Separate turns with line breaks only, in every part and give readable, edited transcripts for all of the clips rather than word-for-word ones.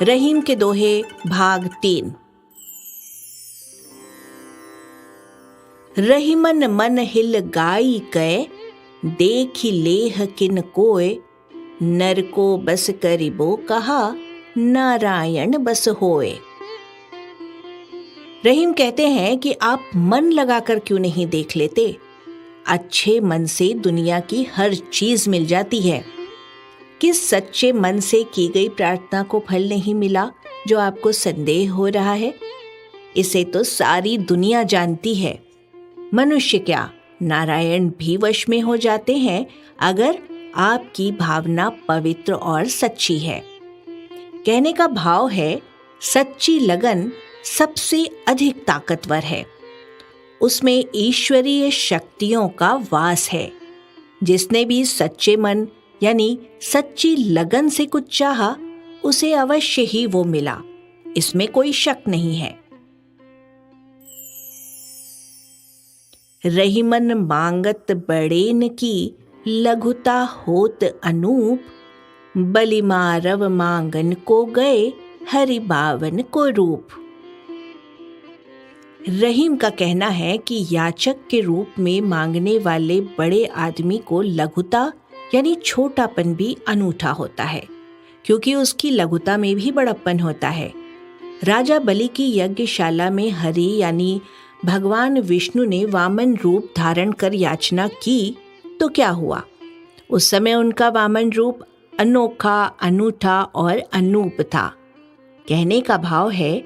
रहीम के दोहे भाग 3। रहीमन मन हिल गाई कै, देखी लेह किन कोय, नर को बस करिबो कहा, नारायण बस होए। रहीम कहते हैं कि आप मन लगाकर क्यों नहीं देख लेते? अच्छे मन से दुनिया की हर चीज मिल जाती है। किस सच्चे मन से की गई प्रार्थना को फल नहीं मिला जो आपको संदेह हो रहा है? इसे तो सारी दुनिया जानती है। मनुष्य क्या, नारायण भी वश में हो जाते हैं अगर आपकी भावना पवित्र और सच्ची है। कहने का भाव है, सच्ची लगन सबसे अधिक ताकतवर है। उसमें ईश्वरीय शक्तियों का वास है। जिसने भी सच्चे मन यानी सच्ची लगन से कुछ चाहा, उसे अवश्य ही वो मिला, इसमें कोई शक नहीं है। रहीमन मांगत बड़ेन की, लघुता होत अनूप, बलि मारव मांगन को गए, हरि बावन को रूप। रहीम का कहना है कि याचक के रूप में मांगने वाले बड़े आदमी को लघुता यानी छोटापन भी अनूठा होता है, क्योंकि उसकी लघुता में भी बड़प्पन होता है। राजा बलि की यज्ञशाला में हरि यानी भगवान विष्णु ने वामन रूप धारण कर याचना की तो क्या हुआ? उस समय उनका वामन रूप अनोखा, अनूठा और अनूप था। कहने का भाव है,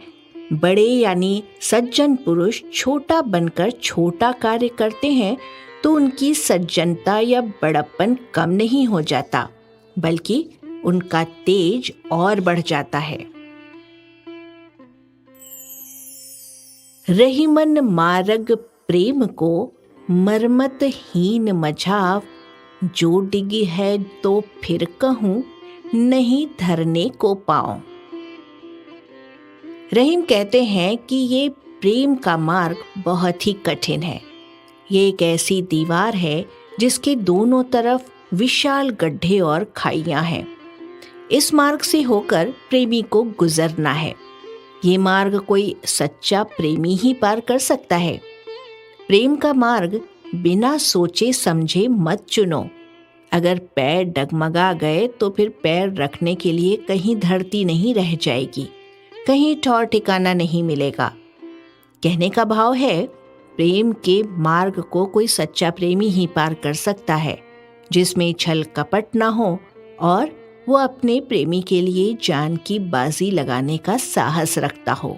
बड़े यानी सज्जन पुरुष छोटा बनकर छोटा कार्य करते हैं तो उनकी सज्जनता या बड़प्पन कम नहीं हो जाता, बल्कि उनका तेज और बढ़ जाता है। रहीमन मारग प्रेम को, मरमत हीन मझाव, जो डिगी है तो फिर कहूं, नहीं धरने को पाऊं। रहीम कहते हैं कि ये प्रेम का मार्ग बहुत ही कठिन है। ये एक ऐसी दीवार है जिसके दोनों तरफ विशाल गड्ढे और खाइयां हैं। इस मार्ग से होकर प्रेमी को गुजरना है। ये मार्ग कोई सच्चा प्रेमी ही पार कर सकता है। प्रेम का मार्ग बिना सोचे समझे मत चुनो। अगर पैर डगमगा गए तो फिर पैर रखने के लिए कहीं धरती नहीं रह जाएगी, कहीं ठौर ठिकाना नहीं मिलेगा। कहने का भाव है, प्रेम के मार्ग को कोई सच्चा प्रेमी ही पार कर सकता है, जिसमें छल कपट ना हो और वो अपने प्रेमी के लिए जान की बाजी लगाने का साहस रखता हो।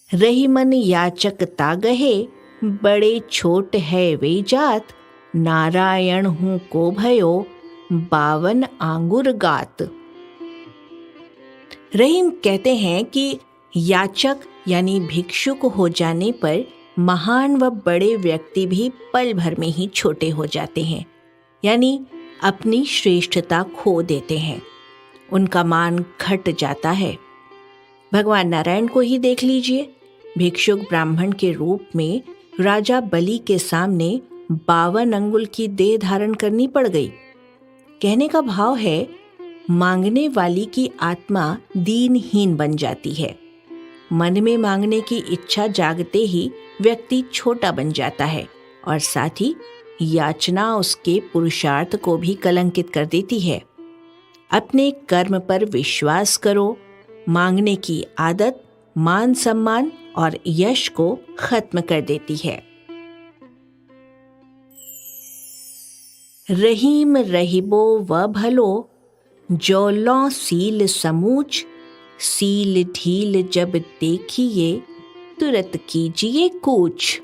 रहीमन याचक तागहे, बड़े छोट है वे जात, नारायण हूं को भयो, 52 आंगुर गात। रहीम कहते हैं कि याचक यानी भिक्षुक हो जाने पर महान व बड़े व्यक्ति भी पल भर में ही छोटे हो जाते हैं, यानी अपनी श्रेष्ठता खो देते हैं। उनका मान घट जाता है। भगवान नारायण को ही देख लीजिए। भिक्षुक ब्राह्मण के रूप में राजा बलि के सामने 52 अंगुल की देह धारण करनी पड़ गई। कहने का भाव है, मांगने वाली की आत्मा दीनहीन बन जाती है। मन में मांगने की इच्छा जागते ही व्यक्ति छोटा बन जाता है और साथ ही याचना उसके पुरुषार्थ को भी कलंकित कर देती है। अपने कर्म पर विश्वास करो। मांगने की आदत मान सम्मान और यश को खत्म कर देती है। रहीम रहिबो व भलो, जौलों सील समूच, सील ढील जब देखिए, तुरंत कीजिए कूच।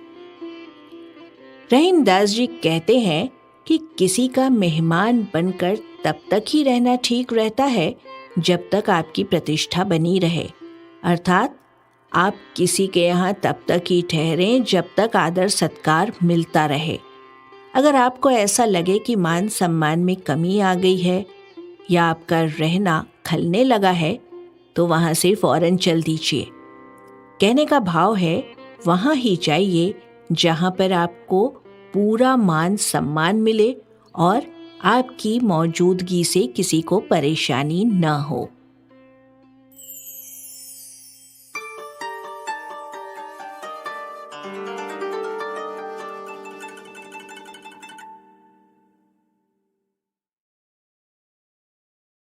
रहीमदास जी कहते हैं कि किसी का मेहमान बनकर तब तक ही रहना ठीक रहता है जब तक आपकी प्रतिष्ठा बनी रहे, अर्थात आप किसी के यहाँ तब तक ही ठहरें जब तक आदर सत्कार मिलता रहे। अगर आपको ऐसा लगे कि मान सम्मान में कमी आ गई है या आपका रहना खलने लगा है, तो वहाँ से फौरन चल दीजिए। कहने का भाव है, वहाँ ही जाइए जहाँ पर आपको पूरा मान सम्मान मिले और आपकी मौजूदगी से किसी को परेशानी न हो।